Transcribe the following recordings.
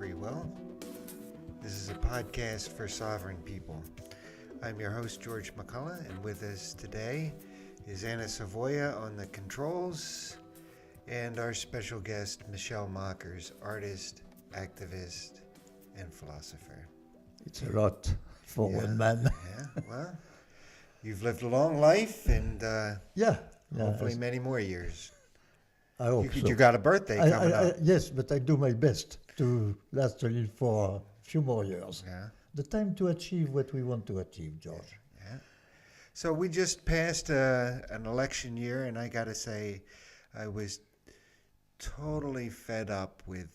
free will. This is a podcast for sovereign people. I'm your host, George McCullough, and with us today is Anna Savoya on the controls and our special guest, Michelle Mockers, artist, activist, and philosopher. It's a lot for one man. Well, you've lived a long life and hopefully Yes. many more years. I hope so. You got a birthday coming up. Yes, but I do my best to last a little for a few more years. Yeah. The time to achieve what we want to achieve, George. Yeah. So we just passed an election year, and I got to say, I was totally fed up with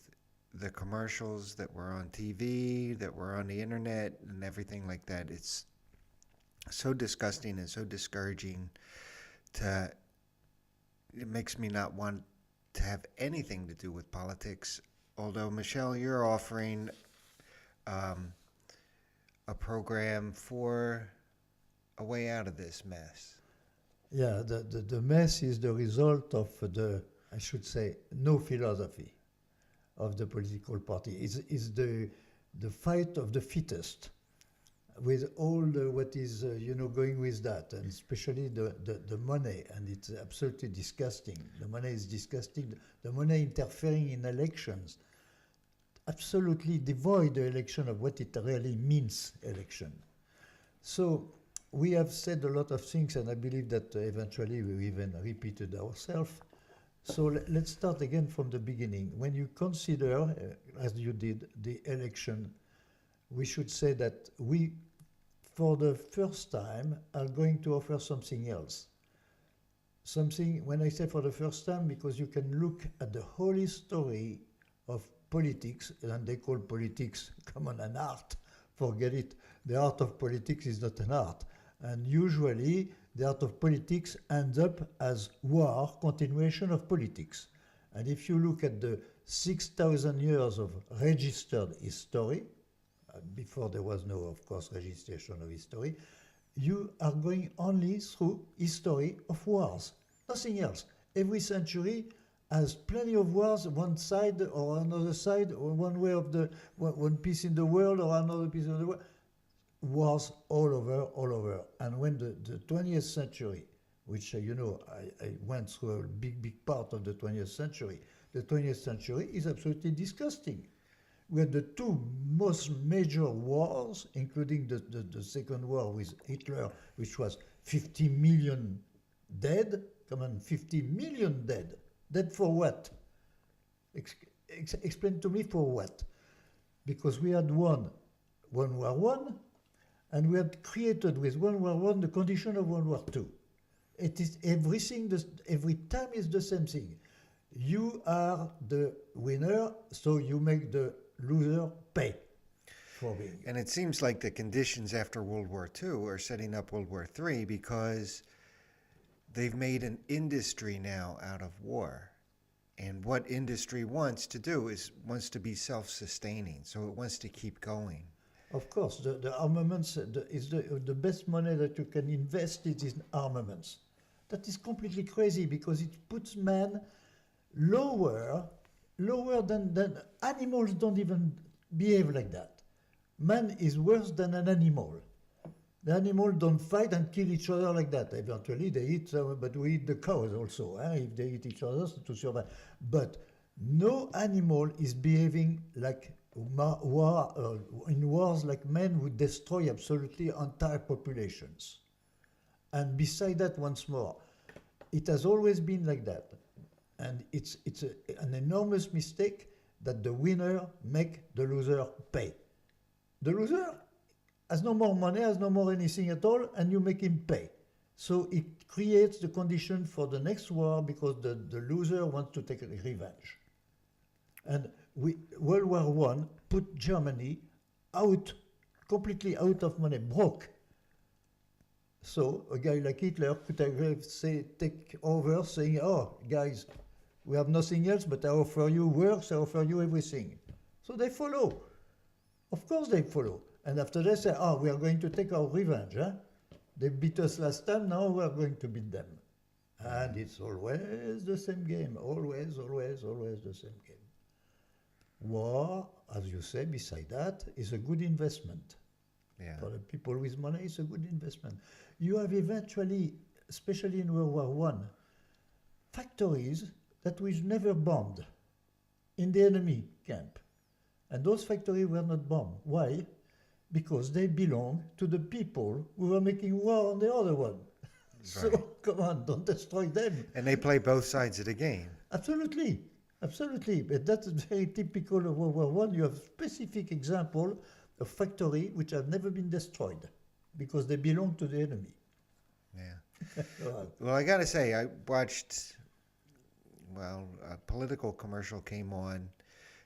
the commercials that were on TV, that were on the internet, and everything like that. It's so disgusting and so discouraging. It makes me not want to have anything to do with politics. Although, Michelle, you're offering a program for a way out of this mess. Yeah, the mess is the result of I should say, no philosophy of the political party. It's the fight of the fittest, with all what is going with that, and especially the money, and it's absolutely disgusting. The money is disgusting. The money interfering in elections, absolutely devoid the election of what it really means, election. So we have said a lot of things, and I believe that eventually we even repeated ourselves. So let's start again from the beginning. When you consider, as you did, the election, we should say that we, for the first time, are going to offer something else. Something, when I say for the first time, because you can look at the whole history of politics, and they call politics common an art. Forget it. The art of politics is not an art. And usually, the art of politics ends up as war, continuation of politics. And if you look at the 6,000 years of registered history, before there was no, of course, registration of history, you are going only through history of wars, nothing else. Every century has plenty of wars, one side or another side, or one way of one piece in the world or another piece of the world. Wars all over. And when the 20th century, which, I went through a big part of the 20th century, the 20th century is absolutely disgusting. We had the two most major wars, including the Second War with Hitler, which was 50 million dead. Come on, 50 million dead. Dead for what? Explain to me for what? Because we had won World War One, and we had created with World War One the condition of World War Two. It is everything. Every time is the same thing. You are the winner, so you make the loser pay for being. And it seems like the conditions after World War II are setting up World War III, because they've made an industry now out of war. And what industry wants to do is wants to be self-sustaining, so it wants to keep going. Of course, the armaments is the best money that you can invest it in armaments. That is completely crazy, because it puts man lower than animals. Don't even behave like that. Man is worse than an animal. The animal don't fight and kill each other like that. Eventually they eat, but we eat the cows also, if they eat each other to survive. But no animal is behaving like in wars like men would destroy absolutely entire populations. And beside that, once more, it has always been like that. And it's an enormous mistake that the winner make the loser pay. The loser has no more money, has no more anything at all, and you make him pay. So it creates the condition for the next war, because the loser wants to take revenge. And World War One put Germany completely out of money, broke. So a guy like Hitler could take over, saying, "Oh, guys, we have nothing else, but I offer you works, I offer you everything." So they follow. Of course they follow. And after they say, "Oh, we are going to take our revenge. They beat us last time, now we are going to beat them." And it's always the same game, always the same game. War, as you say, beside that, is a good investment. Yeah. For the people with money, it's a good investment. You have eventually, especially in World War One, factories that were never bombed in the enemy camp. And those factories were not bombed. Why? Because they belong to the people who were making war on the other one. So, Right. come on, don't destroy them. And they play both sides of the game. Absolutely, absolutely. But that's very typical of World War One. You have specific example of factory which have never been destroyed because they belong to the enemy. Yeah. Right. Well, I got to say, I watched, well, a political commercial came on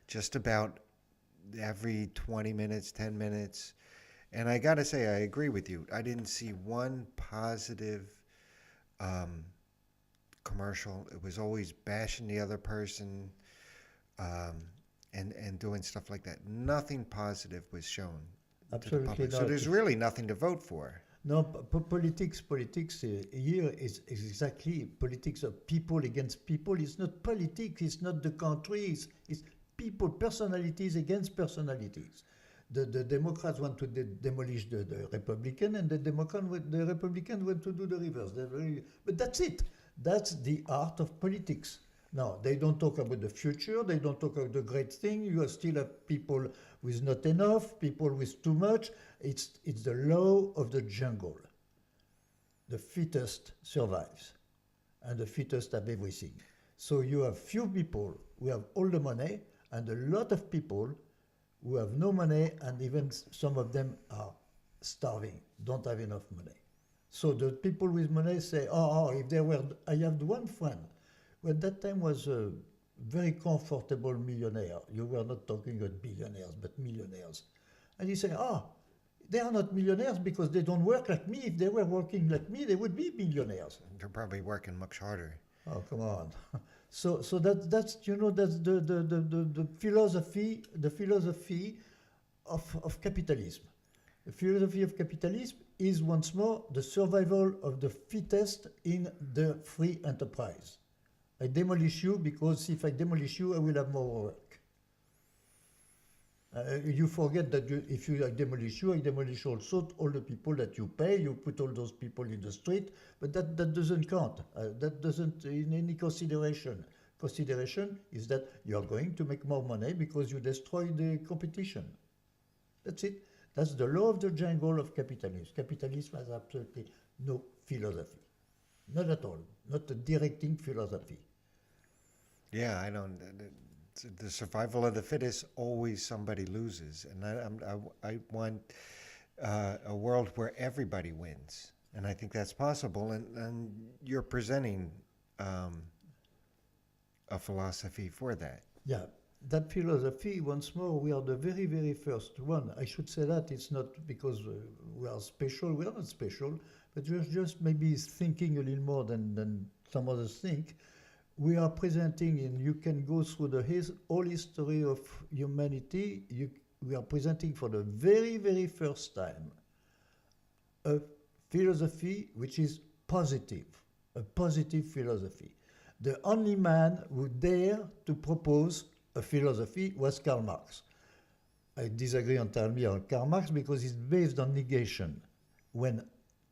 just about every 20 minutes, 10 minutes. And I got to say, I agree with you. I didn't see one positive commercial. It was always bashing the other person and doing stuff like that. Nothing positive was shown to the Absolutely public. So not. there's really nothing to vote for. No, politics here is exactly politics of people against people. It's not politics, it's not the countries, it's people, personalities against personalities. The Democrats want to demolish the Republican, and the Republicans want to do the reverse. But that's it. That's the art of politics. Now, they don't talk about the future, they don't talk about the great thing. You still have people with not enough, people with too much. It's the law of the jungle. The fittest survives, and the fittest have everything. So you have few people who have all the money, and a lot of people who have no money, and even some of them are starving, don't have enough money. So the people with money say, if there were, I have one friend who at that time was a very comfortable millionaire. You were not talking about billionaires, but millionaires. And he said, they are not millionaires because they don't work like me. If they were working like me, they would be millionaires. They're probably working much harder. Oh, come on. So that's the philosophy of capitalism. The philosophy of capitalism is once more the survival of the fittest in the free enterprise. I demolish you because if I demolish you, I will have more work. You forget that if I demolish you, I demolish also all the people that you pay. You put all those people in the street, but that doesn't count. That doesn't in any consideration. Consideration is that you are going to make more money because you destroy the competition. That's it. That's the law of the jungle of capitalism. Capitalism has absolutely no philosophy. Not at all. Not a directing philosophy. Yeah, I don't. The survival of the fittest, always somebody loses, and I want a world where everybody wins, and I think that's possible. And you're presenting a philosophy for that. Yeah, that philosophy, once more, we are the very, very first one. I should say that it's not because we are special. We are not special, but we're just maybe thinking a little more than some others think. We are presenting, and you can go through the whole history of humanity. We are presenting for the very, very first time a philosophy which is positive, a positive philosophy. The only man who dared to propose a philosophy was Karl Marx. I disagree entirely on Karl Marx because it's based on negation, when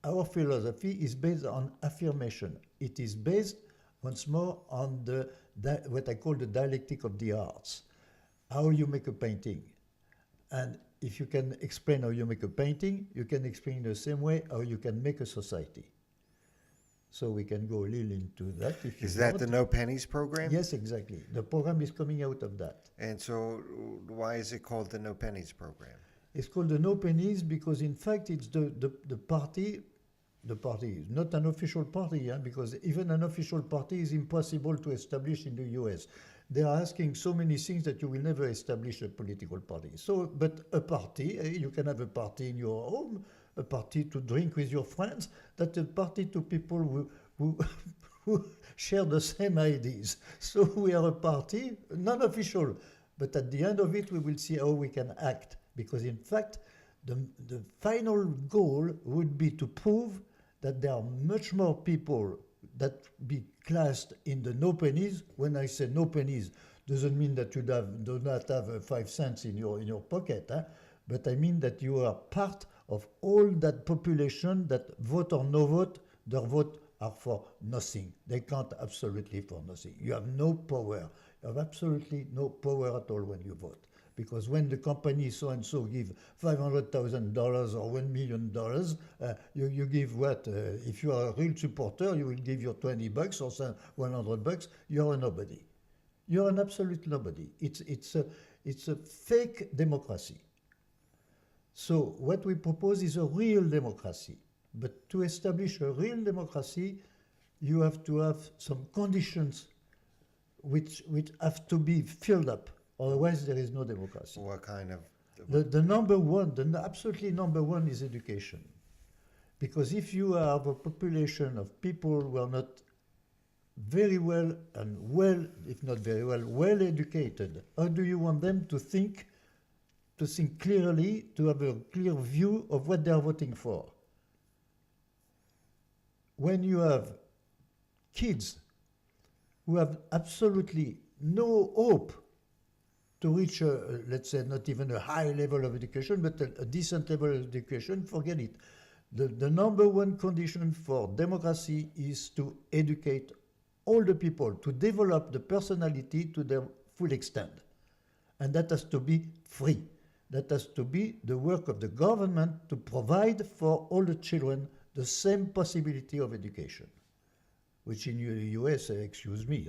our philosophy is based on affirmation. It is based once more on what I call the dialectic of the arts, how you make a painting. And if you can explain how you make a painting, you can explain the same way how you can make a society. So we can go a little into that if you Is that want. the No Pennies program? Yes, exactly. The program is coming out of that. And so, why is it called the No Pennies program? It's called the No Pennies because, in fact, it's the party. The party is not an official party, because even an official party is impossible to establish in the US. They are asking so many things that you will never establish a political party. So, but a party, you can have a party in your home, a party to drink with your friends, that's a party to people who share the same ideas. So we are a party, non-official, but at the end of it, we will see how we can act. Because in fact, the final goal would be to prove that there are much more people that be classed in the no pennies. When I say no pennies, doesn't mean that you do not have 5 cents in your pocket, but I mean that you are part of all that population that vote or no vote, their vote are for nothing. They count absolutely for nothing. You have no power. You have absolutely no power at all when you vote. Because when the company so-and-so give $500,000 or $1 million, you give what? If you are a real supporter, you will give your $20 or $100. You're a nobody. You're an absolute nobody. It's a fake democracy. So what we propose is a real democracy. But to establish a real democracy, you have to have some conditions which have to be filled up. Otherwise, there is no democracy. What kind of? The number one, absolutely number one is education. Because if you have a population of people who are not very well and well, if not very well, well educated, how do you want them to think clearly, to have a clear view of what they are voting for? When you have kids who have absolutely no hope to reach, let's say, not even a high level of education, but a decent level of education, forget it. The number one condition for democracy is to educate all the people, to develop the personality to their full extent. And that has to be free. That has to be the work of the government to provide for all the children the same possibility of education, which in the US, excuse me,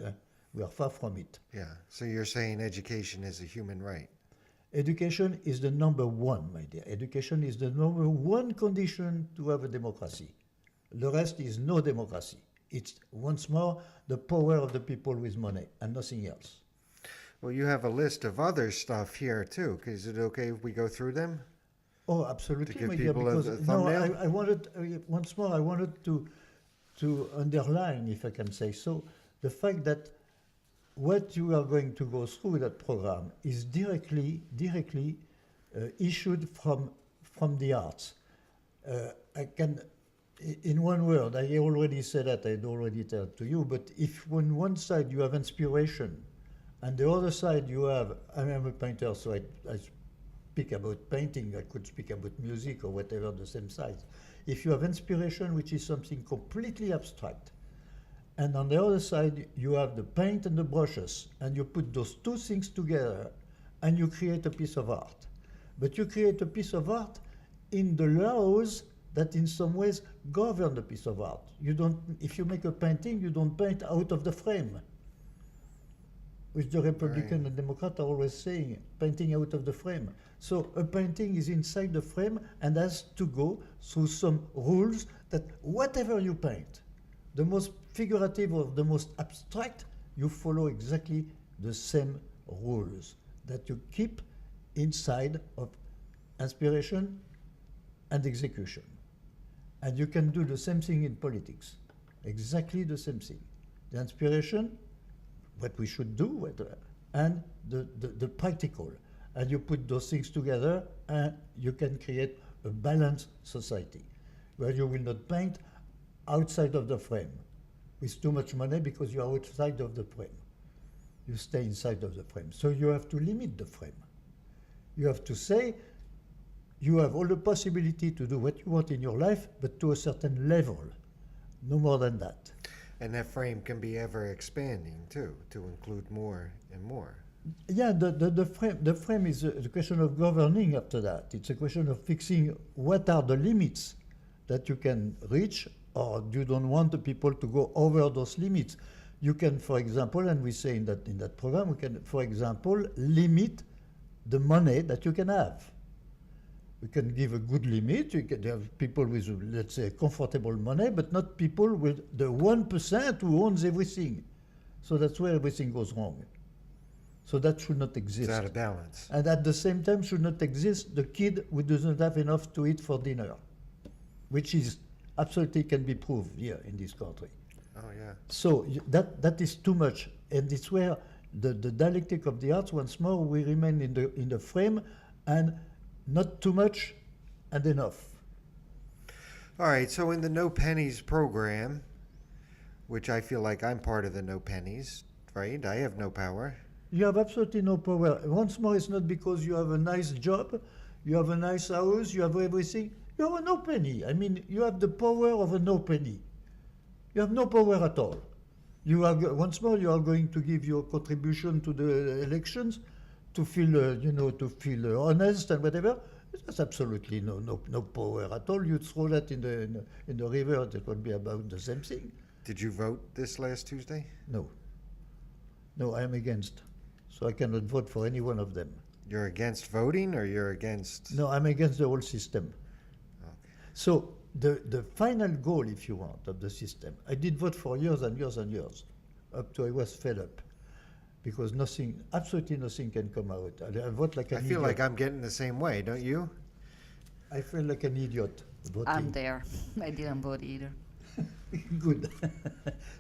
we are far from it. Yeah. So you're saying education is a human right? Education is the number one, my dear. Education is the number one condition to have a democracy. The rest is no democracy. It's, once more, the power of the people with money and nothing else. Well, you have a list of other stuff here too. Is it okay if we go through them? Oh, absolutely, To give my dear. people a Because thumbnail? I wanted once more. I wanted to underline, if I can say so, the fact that what you are going to go through that program is directly issued from the arts. I can, in one word, I already said that. I'd already told to you. But if on one side you have inspiration, and the other side you have, I am a painter, so I speak about painting, I could speak about music or whatever, the same size. If you have inspiration, which is something completely abstract, and on the other side you have the paint and the brushes, and you put those two things together, and you create a piece of art. But you create a piece of art in the laws that in some ways govern the piece of art. You don't, if you make a painting, you don't paint out of the frame, which the Republican Right. and Democrat are always saying, painting out of the frame. So a painting is inside the frame and has to go through some rules that whatever you paint, the most figurative or the most abstract, you follow exactly the same rules that you keep inside of inspiration and execution. And you can do the same thing in politics, exactly the same thing. The inspiration, what we should do, and the practical. And you put those things together and you can create a balanced society where you will not paint outside of the frame with too much money because you are outside of the frame. You stay inside of the frame. So you have to limit the frame. You have to say you have all the possibility to do what you want in your life, but to a certain level, no more than that. And that frame can be ever expanding too, to include more and more. Yeah, the frame is a question of governing after that. It's a question of fixing what are the limits that you can reach, or you don't want the people to go over those limits. You can, for example, and we say in that program, we can, for example, limit the money that you can have. We can give a good limit. You can have people with, let's say, comfortable money, but not people with the 1% who owns everything. So that's where everything goes wrong. So that should not exist. It's out of balance. And at the same time should not exist the kid who doesn't have enough to eat for dinner, which is absolutely can be proved here in this country. Oh yeah. So that is too much. And it's where the dialectic of the arts, once more, we remain in the frame and not too much and enough. All right. So in the No Pennies program, which I feel like I'm part of the no pennies, right? I have no power. You have absolutely no power. Once more, it's not because you have a nice job, you have a nice house, you have everything. You have a no penny. I mean, you have the power of a no penny. You have no power at all. Once more, you are going to give your contribution to the elections to feel, to feel honest and whatever. There's absolutely no power at all. You throw that in the river, it will be about the same thing. Did you vote this last Tuesday? No. No, I am against. So I cannot vote for any one of them. You're against voting or you're against? No, I'm against the whole system. Okay. So the final goal, if you want, of the system, I did vote for years and years and years, up to I was fed up, because absolutely nothing can come out. I vote like an I idiot. feel like I'm getting the same way, don't you? I feel like an idiot voting. I'm there. I didn't vote either. Good.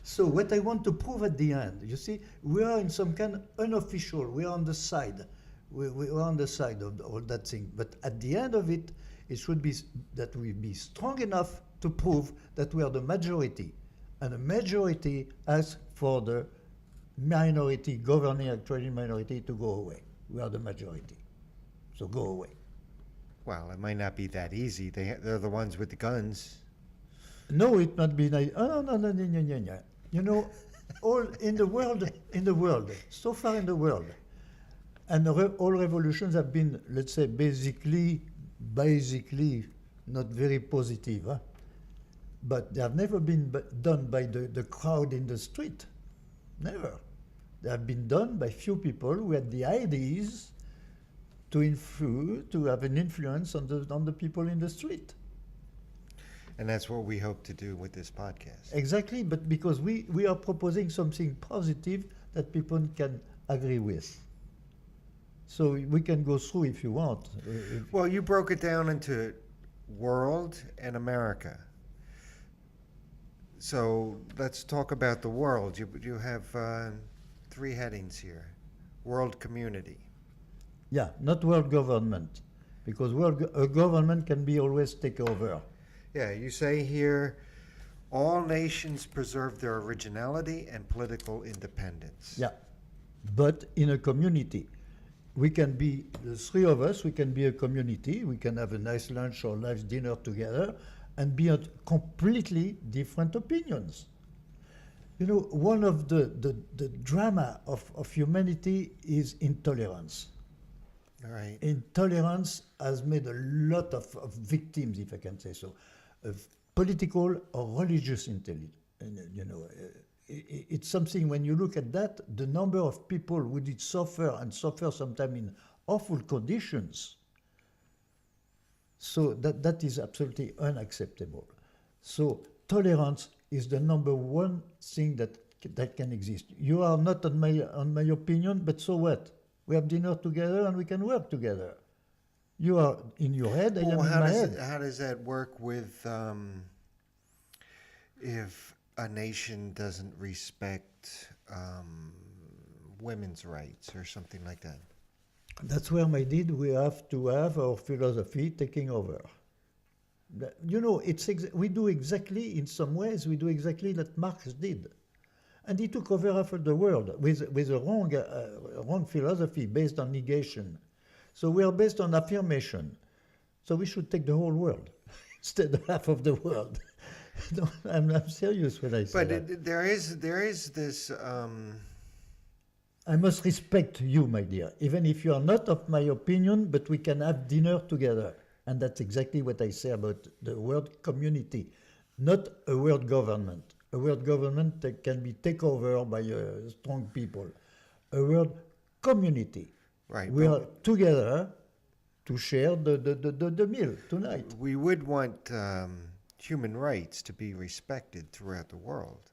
So what I want to prove at the end, you see, we are in some kind of unofficial, we are on the side. We are on the side of all that thing. But at the end of it, it should be that we be strong enough to prove that we are the majority. And the majority asks for the minority, governing actually minority, to go away. We are the majority. So go away. Well, it might not be that easy. They're the ones with the guns. No, it not be nice. Oh, no. You know, all in the world, so far in the world, and all revolutions have been, let's say, basically not very positive. Huh? But they have never been done by the crowd in the street. Never. They have been done by few people who had the ideas to have an influence on the people in the street. And that's what we hope to do with this podcast. Exactly, but because we are proposing something positive that people can agree with. So we can go through if you want. Well, you broke it down into world and America. So let's talk about the world. You have 3 headings here. World community. Yeah, not world government, because a government can be always take over. Yeah, you say here, all nations preserve their originality and political independence. Yeah, but in a community, we can be, the 3 of us, we can be a community, we can have a nice lunch or nice dinner together and be at completely different opinions. You know, one of the drama of humanity is intolerance. All right. Intolerance has made a lot of victims, if I can say so, of political or religious intelligence. It's something, when you look at that, the number of people who did suffer sometimes in awful conditions. So that is absolutely unacceptable. So tolerance is the number one thing that can exist. You are not on my opinion, but so what? We have dinner together and we can work together. You are in your head, I am in my head. How does that work with if a nation doesn't respect women's rights or something like that? That's where, my dear, we have to have our philosophy taking over. You know, we do exactly, in some ways, we do exactly that Marx did. And he took over half of the world with a wrong philosophy based on negation. So we are based on affirmation. So we should take the whole world instead of half of the world. No, I'm serious when I say that. But there is this. I must respect you, my dear, even if you are not of my opinion, but we can have dinner together. And that's exactly what I say about the word community, not a world government. A world government that can be taken over by strong people. A world community. Right. We are together to share the meal tonight. We would want human rights to be respected throughout the world.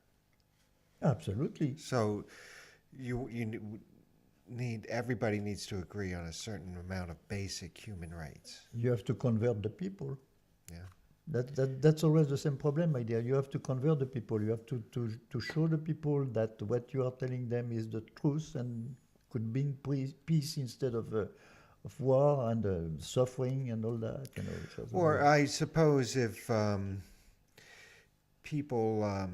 Absolutely. So you need everybody needs to agree on a certain amount of basic human rights. You have to convert the people. Yeah. That's always the same problem, my dear. You have to convert the people. You have to show the people that what you are telling them is the truth and could bring peace instead of war and suffering and all that. You know. Or I suppose if people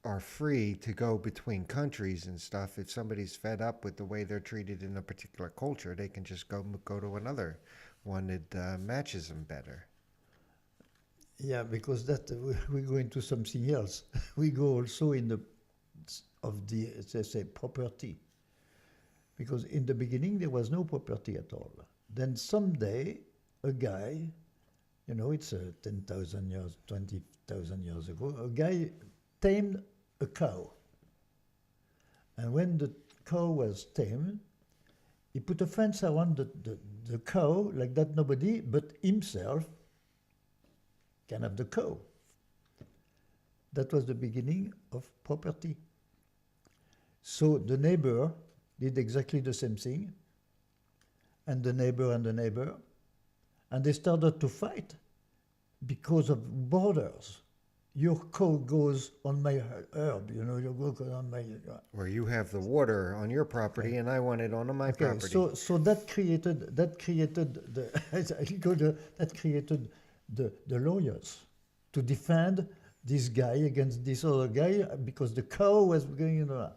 are free to go between countries and stuff. If somebody's fed up with the way they're treated in a particular culture, they can just go to another one that matches them better. Yeah, because that we go into something else. We go also in the of the, let's say, property. Because in the beginning there was no property at all. Then someday a guy, you know, it's 10,000 years, 20,000 years ago, a guy tamed a cow. And when the cow was tamed, he put a fence around the cow like that nobody but himself can have the cow. That was the beginning of property. So the neighbor did exactly the same thing, and the neighbor, and they started to fight because of borders. Your cow goes on my herb, you know, you go on my... Where you have the water on your property and I want it on my Okay, property. so that created the lawyers to defend this guy against this other guy because the cow was going in around.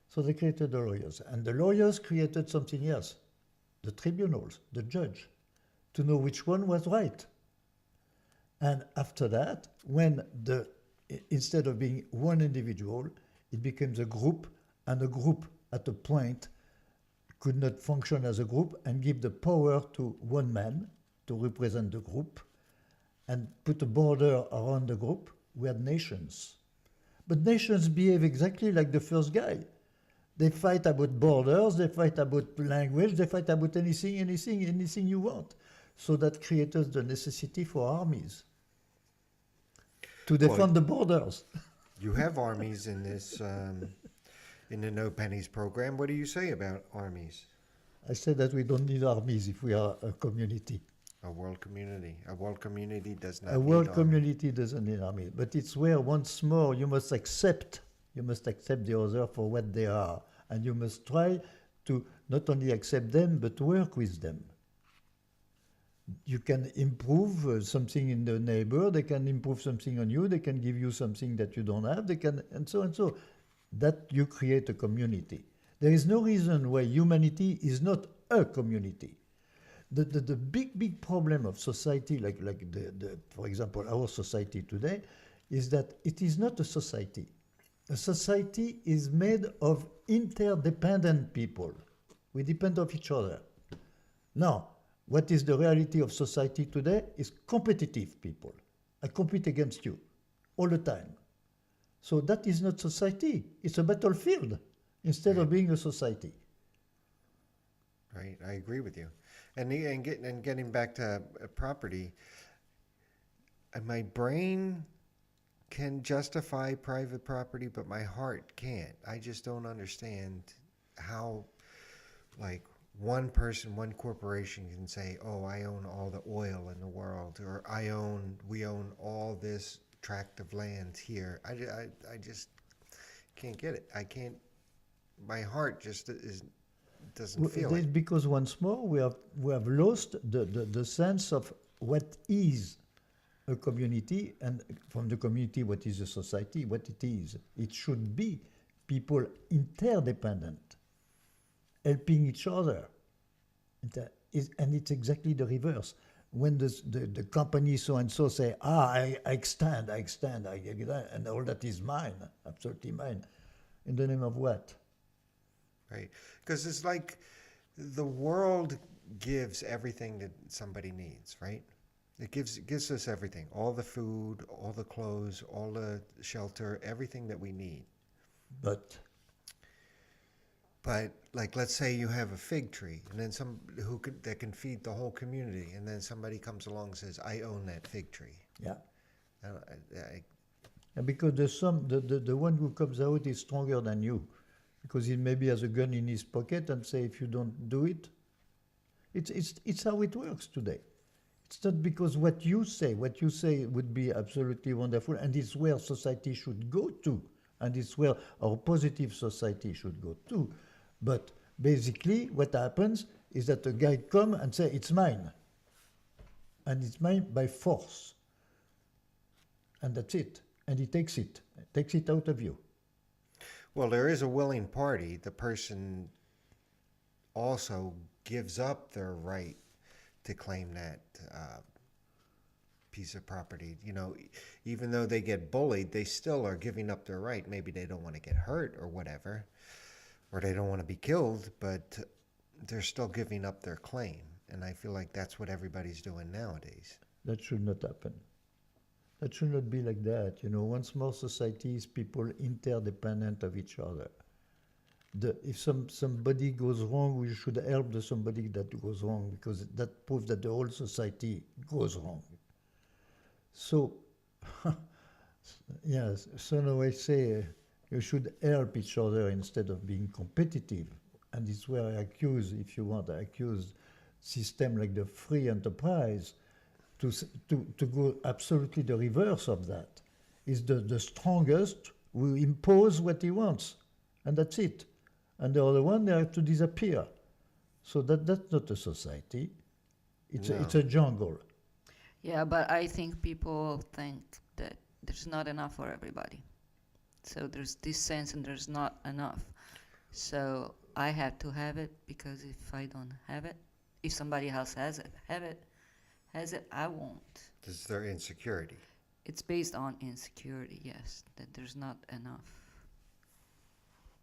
So they created the lawyers, and the lawyers created something else, the tribunals, the judge, to know which one was right. And after that, when instead of being one individual, it becomes a group, and a group at a point could not function as a group and give the power to one man to represent the group and put a border around the group. We had nations. But nations behave exactly like the first guy. They fight about borders, they fight about language, they fight about anything you want. So that created the necessity for armies to defend the borders. You have armies in this, in the No Pennies program. What do you say about armies? I said that we don't need armies if we are a community. A world community. A world community does not A need world armies. community doesn't need army, but it's where once more you must accept the other for what they are, and you must try to not only accept them but work with them. You can improve something in the neighbor, they can improve something on you, they can give you something that you don't have, they can, and so and so. That you create a community. There is no reason why humanity is not a community. The big problem of society, like for example, our society today, is that it is not a society. A society is made of interdependent people. We depend on each other. Now, what is the reality of society today is competitive people. I compete against you all the time. So that is not society. It's a battlefield instead of being a society. Right, I agree with you. And getting back to property, my brain can justify private property, but my heart can't. I just don't understand how, like, one person, one corporation can say, "Oh, I own all the oil in the world," or we own all this tract of land here. I just can't get it. I can't. My heart just doesn't feel it. Because once more we have lost the sense of what is a community, and from the community what is a society, what it is. It should be people interdependent, helping each other. And it's exactly the reverse. When the company so-and-so say, I extend, and all that is mine, absolutely mine. In the name of what? Right, because it's like the world gives everything that somebody needs, right? It gives us everything, all the food, all the clothes, all the shelter, everything that we need. But like, let's say you have a fig tree, and then that can feed the whole community, and then somebody comes along and says, "I own that fig tree." yeah. I And because the one who comes out is stronger than you, because he maybe has a gun in his pocket and say, if you don't do it, it's how it works today. It's not because what you say would be absolutely wonderful, and it's where society should go to, and it's where our positive society should go to. But basically what happens is that a guy come and say, it's mine. And it's mine by force. And that's it. and he takes it out of you. Well, there is a willing party. The person also gives up their right to claim that piece of property. You know, even though they get bullied, they still are giving up their right. Maybe they don't want to get hurt or whatever, or they don't want to be killed, but they're still giving up their claim. And I feel like that's what everybody's doing nowadays. That should not happen. That should not be like that. You know, once more societies, people interdependent of each other. If somebody goes wrong, we should help the somebody that goes wrong, because that proves that the whole society goes wrong. So, yes, so now I say you should help each other instead of being competitive. And it's where I accuse, if you want, I accuse system like the free enterprise to go absolutely the reverse of that. Is the strongest will impose what he wants, and that's it. And the other one, they have to disappear. So that's not a society. It's No. it's a jungle. Yeah, but I think people think that there's not enough for everybody. So there's this sense and there's not enough. So I have to have it, because if I don't have it, if somebody else has it, I won't. This is their insecurity. It's based on insecurity, yes, that there's not enough.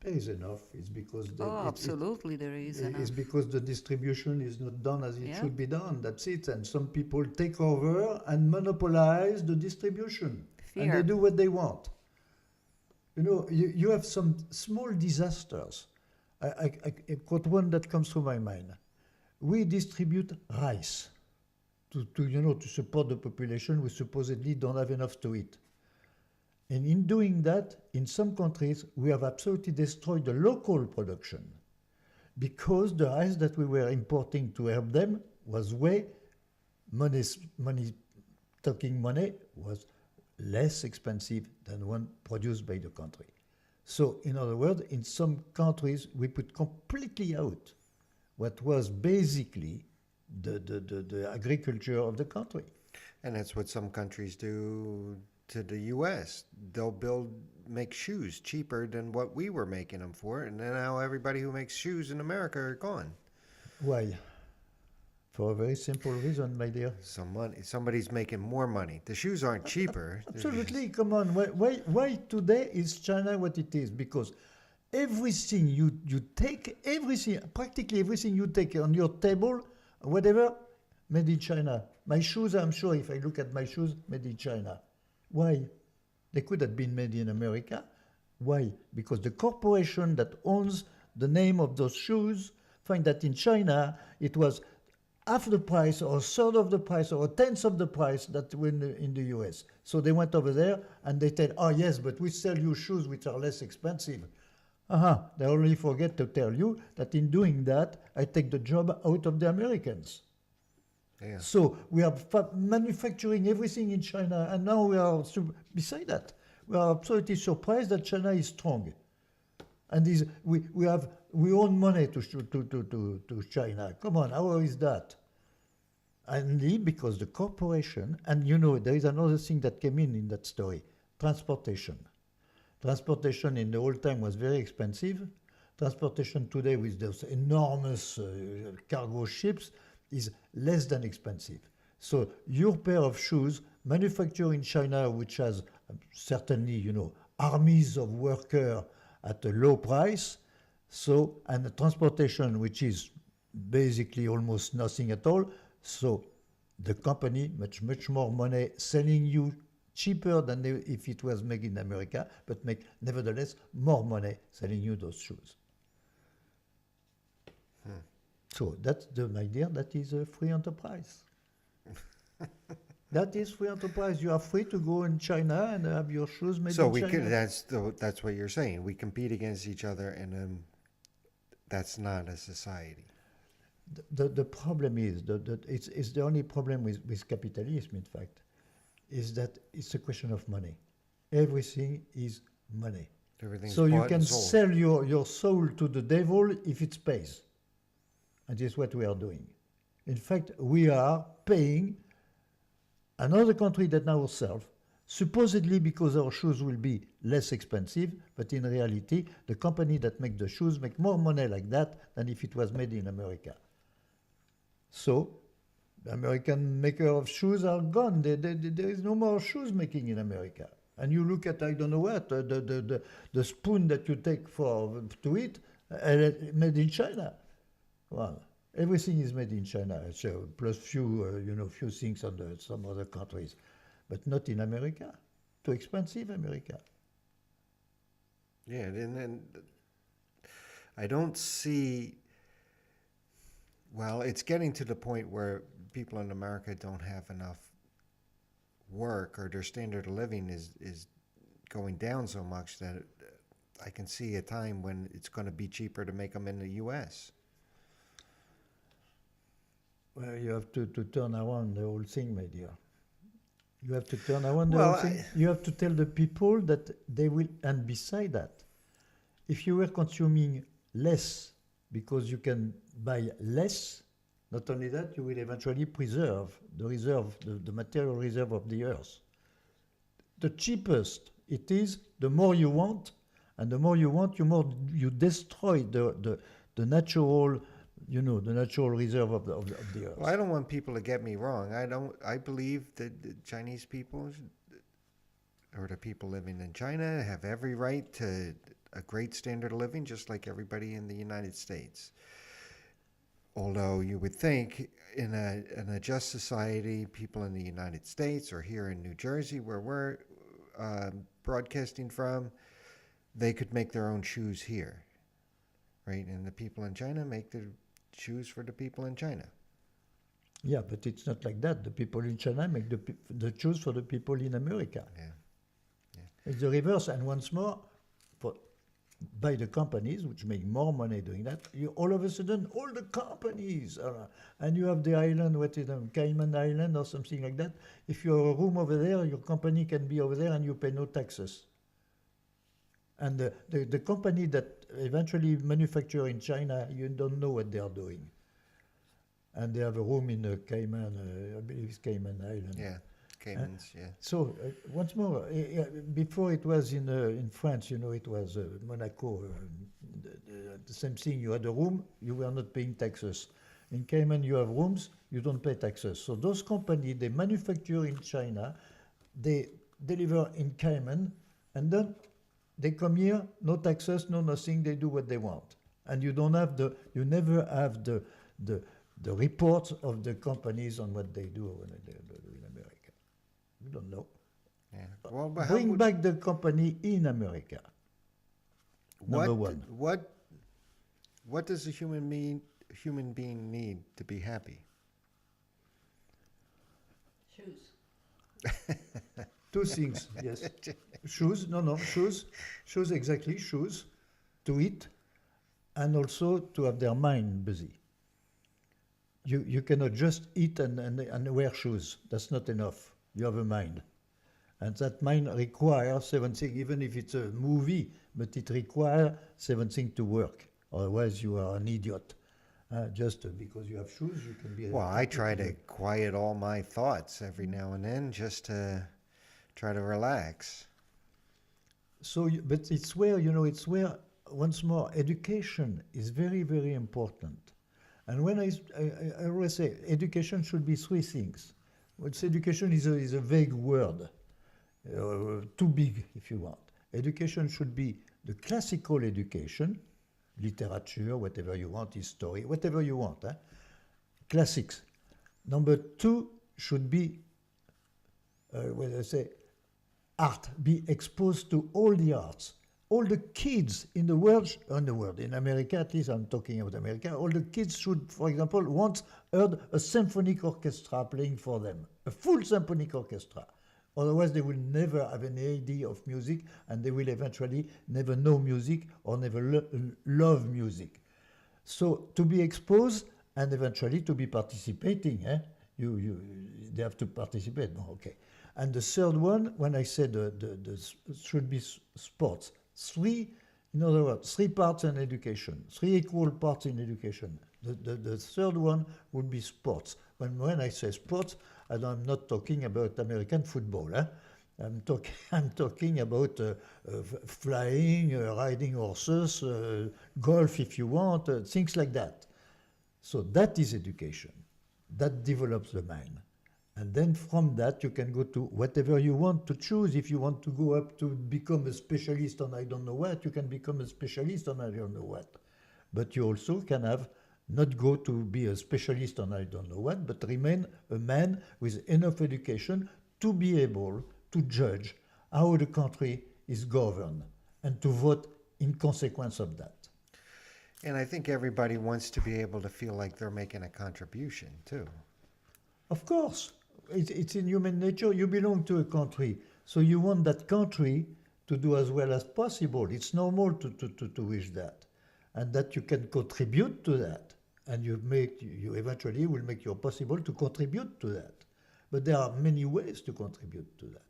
There is enough. It's because Absolutely, there is enough. it's because the distribution is not done as it Yeah. should be done. That's it. And some people take over and monopolize the distribution. And they Fear. do what they want. You know, you have some small disasters. I quote one that comes to my mind. We distribute rice to support the population who supposedly don't have enough to eat. And in doing that, in some countries, we have absolutely destroyed the local production, because the rice that we were importing to help them was talking money was less expensive than one produced by the country. So, in other words, in some countries, we put completely out what was basically the agriculture of the country. And that's what some countries do to the U.S. They'll make shoes cheaper than what we were making them for, and then now everybody who makes shoes in America are gone. Why? For a very simple reason, my dear. Somebody's making more money. The shoes aren't cheaper. Absolutely, come on. Why today is China what it is? Because everything you take, practically everything you take on your table, whatever, made in China. My shoes, I'm sure if I look at my shoes, made in China. Why? They could have been made in America. Why? Because the corporation that owns the name of those shoes find that in China it was half the price or a third of the price or a tenth of the price that were in the US. So they went over there and they said, oh yes, but we sell you shoes which are less expensive. They only forget to tell you that in doing that, I take the job out of the Americans. Yeah. So we are manufacturing everything in China, and now we are, beside that, we are absolutely surprised that China is strong. And we own money to China. Come on, how is that? Only because the corporation, and you know, there is another thing that came in that story, transportation. Transportation in the old time was very expensive. Transportation today with those enormous cargo ships is less than expensive. So your pair of shoes manufactured in China, which has certainly, you know, armies of workers at a low price, and the transportation, which is basically almost nothing at all. So the company, much more money selling you cheaper than if it was made in America, but make nevertheless more money selling you those shoes. So that's the idea. That is a free enterprise. That is free enterprise. You are free to go in China and have your shoes made So in China. that's what you're saying. We compete against each other, and that's not a society. The problem is it's the only problem with capitalism, in fact, is that it's a question of money. Everything is money. Everything's So you bought can and sold. sell your soul to the devil if it pays. And this is what we are doing. In fact, we are paying another country than ourselves supposedly because our shoes will be less expensive, but in reality, the company that make the shoes make more money like that than if it was made in America. So, the American maker of shoes are gone. There is no more shoes making in America. And you look at, I don't know what, the spoon that you take to eat, made in China. Well, everything is made in China, so plus few things on some other countries, but not in America. Too expensive, America. Yeah, and then I don't see. Well, it's getting to the point where people in America don't have enough work, or their standard of living is going down so much that I can see a time when it's going to be cheaper to make them in the U.S. Well, you have to turn around the whole thing, my dear. You have to turn around the Well, whole thing. You have to tell the people that they will, and beside that, if you were consuming less because you can buy less, not only that, you will eventually preserve the reserve, the material reserve of the earth. The cheapest it is, the more you want, and the more you want, you destroy the natural, the natural reserve of the earth. Well, I don't want people to get me wrong. I believe that the Chinese people, or the people living in China, have every right to a great standard of living, just like everybody in the United States. Although you would think in a just society, people in the United States or here in New Jersey, where we're broadcasting from, they could make their own shoes here, right? And the people in China make the shoes for the people in China. Yeah, but it's not like that. The people in China make the shoes for the people in America. Yeah. It's the reverse. And once more, by the companies, which make more money doing that, all of a sudden, all the companies and you have the island, what is it, Cayman Island or something like that. If you have a room over there, your company can be over there and you pay no taxes. And the company that eventually manufacture in China, you don't know what they are doing. And they have a room in Cayman, I believe it's Cayman Island. Yeah, Caymans, yeah. So once more, before it was in France, it was Monaco. The same thing. You had a room, you were not paying taxes. In Cayman, you have rooms, you don't pay taxes. So those companies, they manufacture in China, they deliver in Cayman, and then they come here, no taxes, no nothing. They do what they want, and you never have the reports of the companies on what they do when they do in America. You don't know. Yeah. Well, but how Bring would- back the company in America. Number what, one. What does a human being need to be happy? Shoes. Two things, yes. Shoes, shoes, exactly, shoes, to eat, and also to have their mind busy. You cannot just eat and wear shoes. That's not enough. You have a mind. And that mind requires 7 things, even if it's a movie, but it requires 7 things to work. Otherwise, you are an idiot. Just because you have shoes, you can be... Well, I try to quiet all my thoughts every now and then just to try to relax. So, but it's where, once more, education is very, very important. And when I always say education should be 3 things. What's education is a vague word, too big if you want. Education should be the classical education, literature, whatever you want, history, whatever you want, classics. Number 2 should be, art, be exposed to all the arts. All the kids in the world, in America, at least I'm talking about America, all the kids should, for example, once heard a symphonic orchestra playing for them, a full symphonic orchestra. Otherwise, they will never have any idea of music, and they will eventually never know music or never love music. So to be exposed and eventually to be participating, they have to participate. Okay. And the third one, when I said should be sports, 3 parts in education, 3 equal parts in education. The third one would be sports. When I say sports, I'm not talking about American football. I'm talking about flying, riding horses, golf if you want, things like that. So that is education. That develops the mind. And then from that you can go to whatever you want to choose. If you want to go up to become a specialist on I don't know what, you can become a specialist on I don't know what. But you also can have not go to be a specialist on I don't know what, but remain a man with enough education to be able to judge how the country is governed and to vote in consequence of that. And I think everybody wants to be able to feel like they're making a contribution too. Of course, it's in human nature. You belong to a country, so you want that country to do as well as possible. It's normal to wish that, and that you can contribute to that, and you eventually will make your possible to contribute to that. But there are many ways to contribute to that.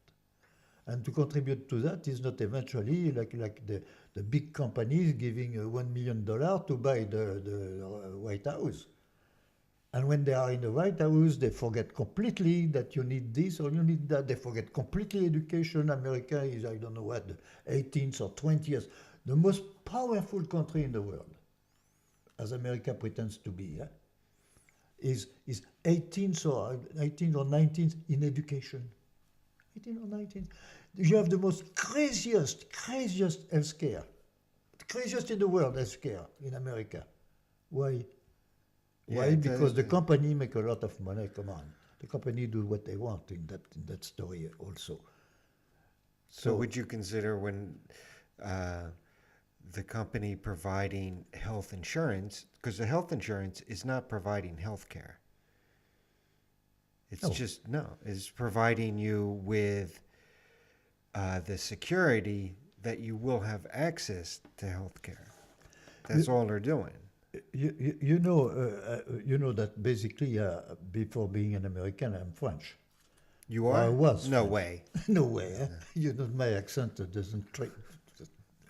And to contribute to that is not eventually like the big companies giving $1 million to buy the White House. And when they are in the White House, they forget completely that you need this or you need that. They forget completely education. America is, I don't know what, the 18th or 20th, the most powerful country in the world, as America pretends to be, is 18th or 19th in education. 18 or 19. You have the most craziest healthcare, the craziest in the world healthcare in America. Why? Why? Yeah, Because the company make a lot of money. Come on, the company do what they want in that story also. So would you consider when the company providing health insurance, because the health insurance is not providing health care. It's it's providing you with the security that you will have access to health care. That's all they're doing. You know that basically before being an American, I'm French. You are? I was. No French. way. No way. Eh? You know, my accent doesn't train.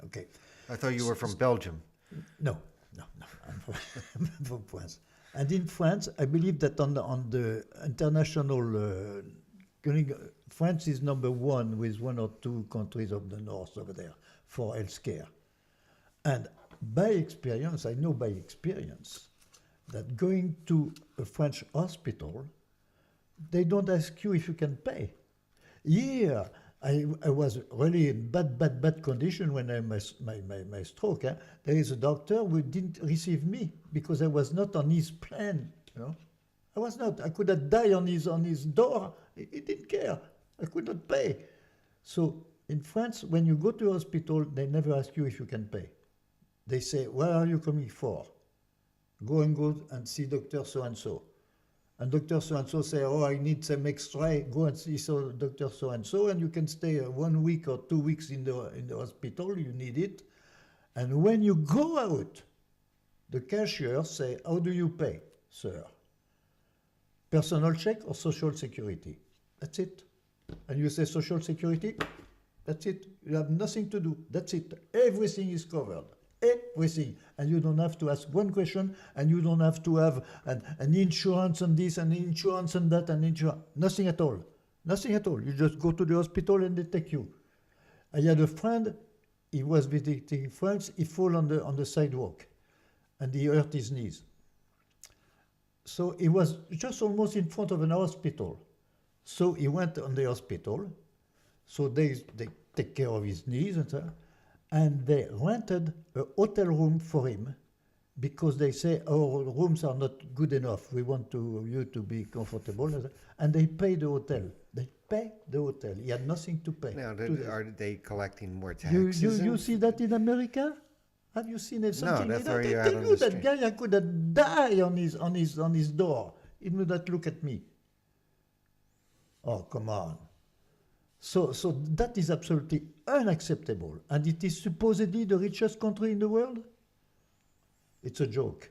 Okay. I thought you were from Belgium. No. I'm from France. And in France, I believe that on the international, France is number one with one or two countries of the north over there for healthcare. And by experience, I know by experience that going to a French hospital, they don't ask you if you can pay. Here, I was really in bad condition when I had my stroke. There is a doctor who didn't receive me because I was not on his plan. You know, I was not. I could have died on his door. He didn't care. I could not pay. So in France, when you go to a hospital, they never ask you if you can pay. They say, "Where are you coming for?" Go and see Doctor so and so. And Dr. So-and-so say, "Oh, I need some X-ray." Go and see Dr. So-and-so, and you can stay 1 week or 2 weeks in the hospital. You need it. And when you go out, the cashier say, "How do you pay, sir? Personal check or social security?" That's it. And you say social security? That's it. You have nothing to do. That's it. Everything is covered. Everything, and you don't have to ask one question, and you don't have to have an insurance on this and insurance on that and insurance. Nothing at all. You just go to the hospital and they take you. I had a friend. He was visiting France. He fell on the sidewalk, and he hurt his knees. So he was just almost in front of an hospital. So he went on the hospital. So they take care of his knees and so on. And they rented a hotel room for him because they say our rooms are not good enough. We want you to be comfortable. And they pay the hotel. He had nothing to pay. Now, are they collecting more taxes? You see that in America? Have you seen it? No, that's where you have on the that street. guy I could have died on his door. He would not look at me. Oh, come on. So that is absolutely unacceptable. And it is supposedly the richest country in the world? It's a joke.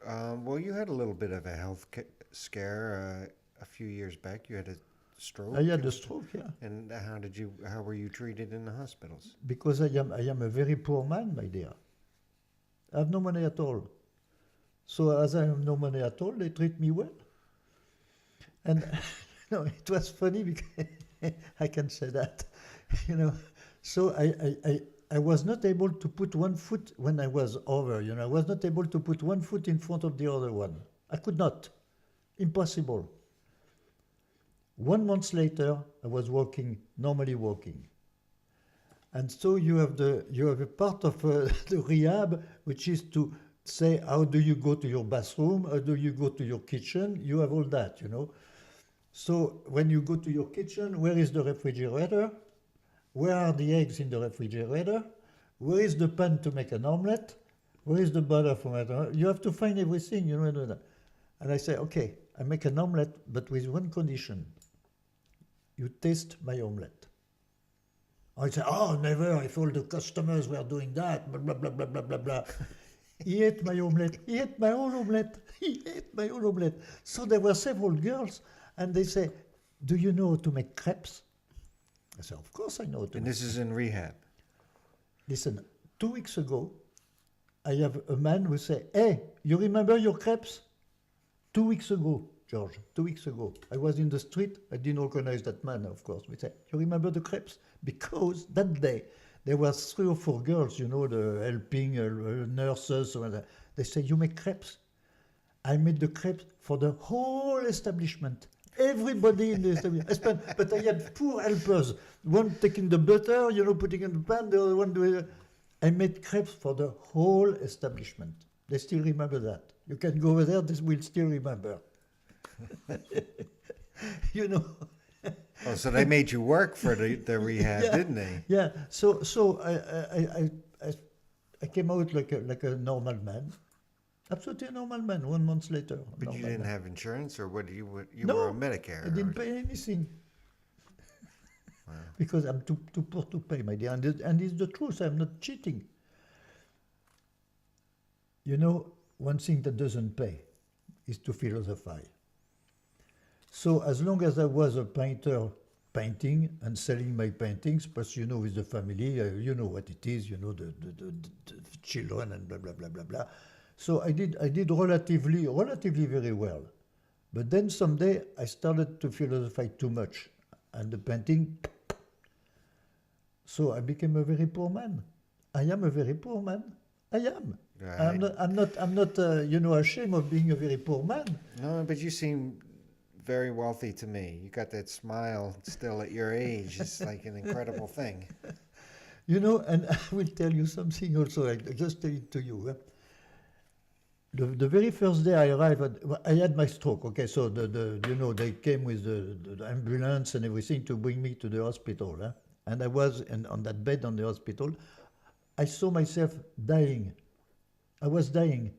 Well, you had a little bit of a health scare a few years back. You had a stroke. I had a stroke, yeah. And how were you treated in the hospitals? Because I am a very poor man, my dear. I have no money at all. So as I have no money at all, they treat me well. And no, it was funny because I can say that, you know. So I was not able to put one foot when I was over, you know. I was not able to put one foot in front of the other one. I could not. Impossible. 1 month later, I was normally walking. And so you have a part of the rehab, which is to say, how do you go to your bathroom? How do you go to your kitchen? You have all that, you know. So when you go to your kitchen, where is the refrigerator? Where are the eggs in the refrigerator? Where is the pan to make an omelette? Where is the butter for it? You have to find everything, you know. And I say, okay, I make an omelette, but with one condition. You taste my omelette. I say, oh, never, if all the customers were doing that, blah, blah, blah, blah, blah, blah, blah. He ate my omelette. He ate my own omelette. He ate my own omelette. So there were several girls, and they say, do you know how to make crepes? I said, of course I know how to And make this is in rehab. Listen, 2 weeks ago, I have a man who say, hey, you remember your crepes? 2 weeks ago, George, 2 weeks ago. I was in the street. I didn't recognize that man, of course. We say, you remember the crepes? Because that day, there were 3 or 4 girls, you know, the helping nurses. They say, you make crepes? I made the crepes for the whole establishment. Everybody in the establishment. But I had 4 helpers. One taking the butter, you know, putting in the pan, the other one doing... I made crepes for the whole establishment. They still remember that. You can go over there, they will still remember. You know. Oh, so they made you work for the rehab, Yeah. didn't they? Yeah. So I came out like a normal man. Absolutely a normal man. 1 month later. But you normal didn't man. have insurance, or what? You No, were on Medicare. I didn't or- pay anything. Because I'm too poor to pay, my dear. And it's the truth. I'm not cheating. You know, one thing that doesn't pay is to philosophize. So as long as I was a painter painting and selling my paintings, plus, you know, with the family, you know what it is, you know, the children and blah, blah, blah, blah, blah. So I did relatively very well. But then someday I started to philosophize too much. And the painting, so I became a very poor man. I am a very poor man. I am. Right. I'm not you know, ashamed of being a very poor man. No, but you seem very wealthy to me. You got that smile still at your age. It's like an incredible thing. You know, and I will tell you something also. I just tell it to you. The very first day I arrived, I had my stroke. Okay, so you know, they came with the ambulance and everything to bring me to the hospital. And I was on that bed on the hospital. I saw myself dying. I was dying.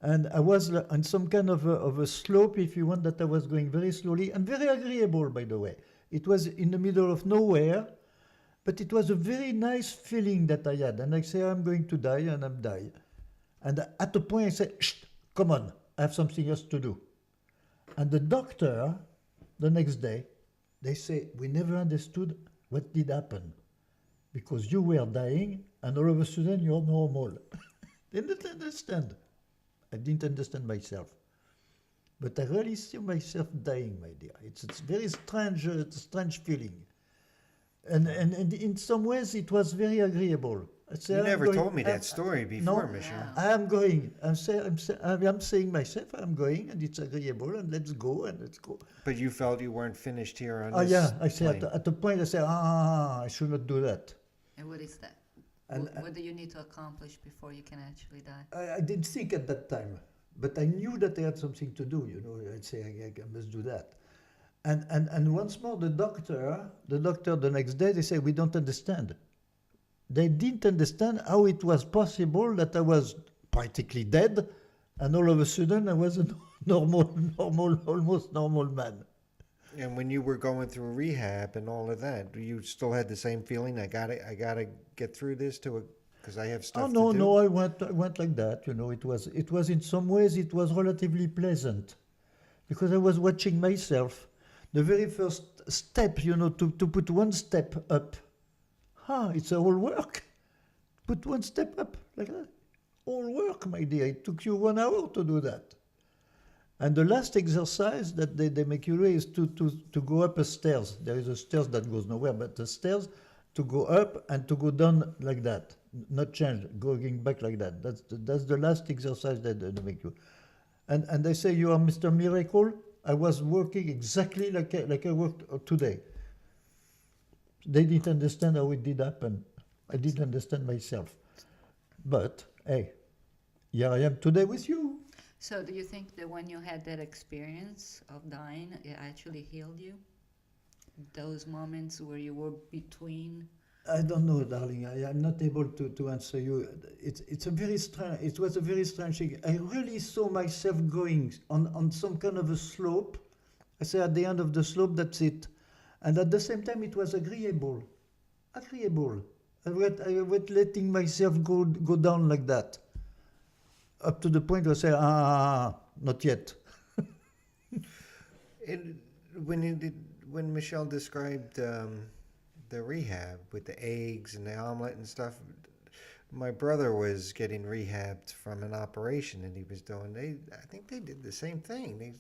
And I was on some kind of a slope, if you want, that I was going very slowly and very agreeable, by the way. It was in the middle of nowhere, but it was a very nice feeling that I had. And I say, I'm going to die, and I'm dying. And at a point I said, shh, come on, I have something else to do. And the doctor, the next day, they say, we never understood what did happen. Because you were dying, and all of a sudden you're normal. They didn't understand. I didn't understand myself. But I really see myself dying, my dear. It's very strange, strange feeling. And in some ways it was very agreeable. I say, You I'm never going- told me that story before, no, Michel. Yeah. I am going. I'm saying myself, I'm going, and it's agreeable, and let's go, and let's go. But you felt you weren't finished here on Oh this yeah, I say plane. at the point I say, I should not do that. And what is that? And- What do you need to accomplish before you can actually die? I didn't think at that time, but I knew that I had something to do. You know, I'd say I must do that. And once more, the doctor the next day, they say, we don't understand. They didn't understand how it was possible that I was practically dead, and all of a sudden I was a almost normal man. And when you were going through rehab and all of that, you still had the same feeling. I gotta get through this because I have stuff Oh no, to do. no, I went like that. You know, it was in some ways it was relatively pleasant, because I was watching myself. The very first step, you know, to put one step up. It's all work. Put one step up like that. All work, my dear. It took you 1 hour to do that. And the last exercise that they make you do is to go up a stairs. There is a stairs that goes nowhere, but the stairs to go up and to go down like that, not change, going back like that. That's the last exercise that they make you. And they say, you are Mr. Miracle. I was working exactly like I worked today. They didn't understand how it did happen. I didn't understand myself. But, hey, here I am today with you. So do you think that when you had that experience of dying, it actually healed you? Those moments where you were between? I don't know, darling. I am not able to answer you. It's a very strange. It was a very strange thing. I really saw myself going on some kind of a slope. I say at the end of the slope, that's it. And at the same time, it was agreeable. Agreeable. I was letting myself go down like that. Up to the point where I say, not yet. When Michelle described the rehab with the eggs and the omelet and stuff, my brother was getting rehabbed from an operation that he was doing. I think they did the same thing.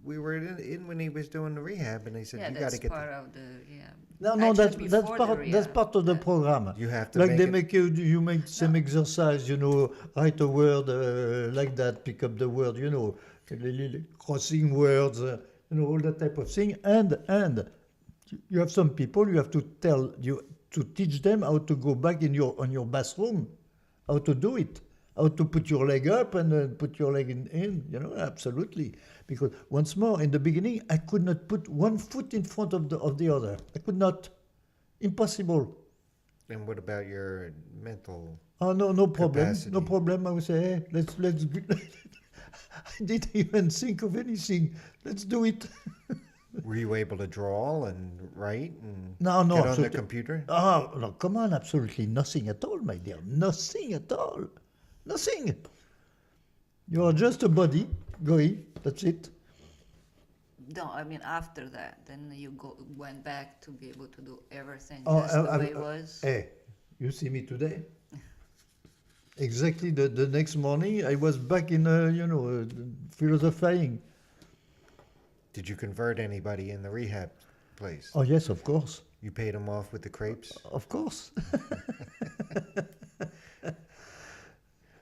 We were in when he was doing the rehab, and they said, "You got to get." Part of the No, Actually, that's part of the program. You have to like make they it- make you make some exercise, write a word like that, pick up the word, crossing words, all that type of thing. And you have some people you have to teach them how to go back on your bathroom, how to do it, how to put your leg up and put your leg in, absolutely. Because once more, in the beginning, I could not put one foot in front of the other. I could not. Impossible. And what about your mental? Oh, no problem. Capacity. No problem. I would say, hey, let's I didn't even think of anything. Let's do it. Were you able to draw and write and No, get on the absolutely. computer? Oh, no, come on, absolutely nothing at all, my dear. Nothing at all. Nothing. You are just a body going, that's it. No, I mean after that, then you went back to be able to do everything Oh, just the way it was. Hey, you see me today? Exactly the next morning, I was back in, philosophizing. Did you convert anybody in the rehab place? Oh, yes, of course. You paid them off with the crepes? Of course.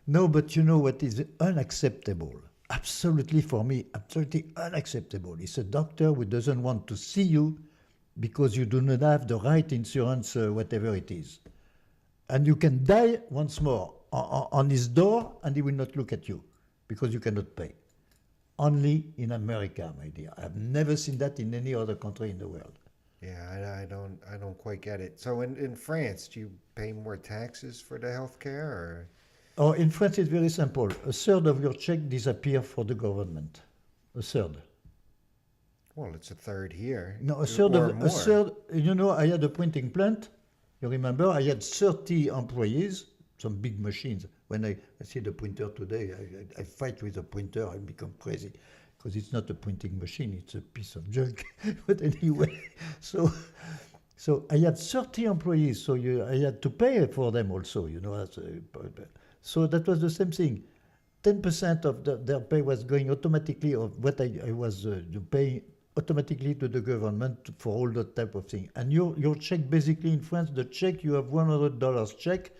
No, but you know what is unacceptable? Absolutely, for me, absolutely unacceptable. It's a doctor who doesn't want to see you because you do not have the right insurance, whatever it is. And you can die once more on his door and he will not look at you because you cannot pay. Only in America, my dear. I've never seen that in any other country in the world. Yeah, I don't quite get it. So in France, do you pay more taxes for the health care, or? Oh, in France, it's very simple. A third of your check disappears for the government. A third. Well, it's a third here. No, or more. a third. I had a printing plant. You remember, I had 30 employees, some big machines. When I see the printer today, I fight with the printer. I become crazy because it's not a printing machine; it's a piece of junk. But anyway, so I had 30 employees. So I had to pay for them also. So that was the same thing. 10% of their pay was going automatically of what I was paying automatically to the government for all that type of thing. And your check, basically in France, the check, you have $100 check,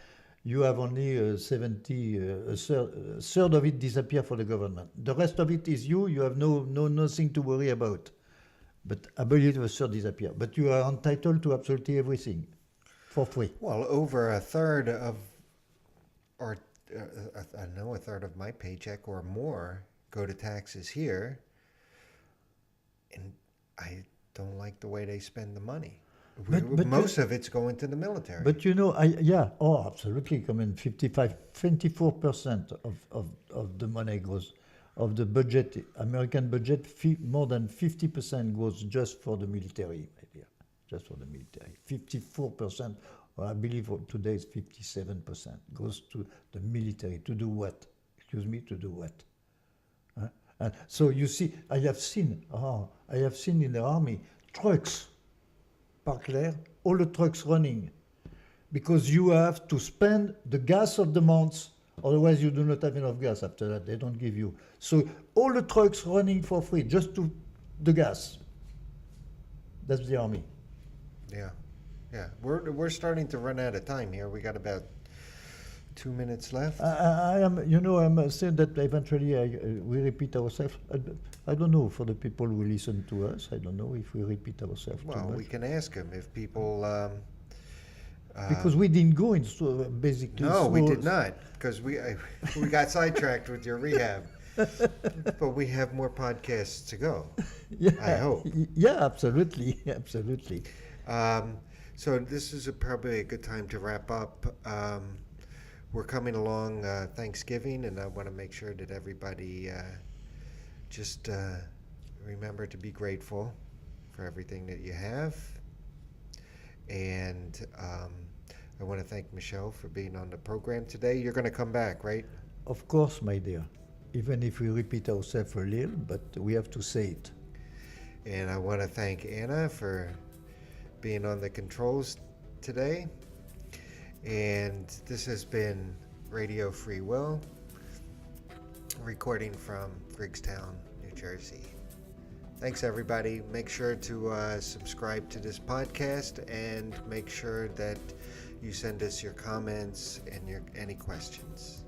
you have only a third of it disappear for the government. The rest of it is you have nothing to worry about. But I believe a third disappear. But you are entitled to absolutely everything for free. Well, over a third of, or I know a third of my paycheck or more go to taxes here, and I don't like the way they spend the money. But Most of it's going to the military. But absolutely. I mean, 24% of the money goes, of the budget, American budget, more than 50% goes just for the military, my dear. Just for the military. 54%, or I believe today is 57%, goes to the military. To do what? Excuse me, to do what? And so you see, I have seen in the army trucks, Parkler, all the trucks running, because you have to spend the gas of the month Otherwise, you do not have enough gas after that. They don't give you. So all the trucks running for free, just to the gas. That's the army. Yeah, yeah. We're starting to run out of time here. We got about 2 minutes left. I am, you know, I'm saying that eventually we repeat ourselves. I don't know for the people who listen to us. I don't know if we repeat ourselves too Well, much. we can ask them if people. Because we didn't go in so basically. No, we so- did not, because we got sidetracked with your rehab. But we have more podcasts to go. Yeah, I hope. Yeah, absolutely, absolutely. So this is probably a good time to wrap up. We're coming along Thanksgiving, and I want to make sure that everybody just remember to be grateful for everything that you have. And I want to thank Michelle for being on the program today. You're going to come back, right? Of course, my dear. Even if we repeat ourselves a little, but we have to say it. And I want to thank Anna for being on the controls today. And this has been Radio Free Will, recording from Griggstown, New Jersey. Thanks, everybody. Make sure to subscribe to this podcast, and make sure that you send us your comments and any questions.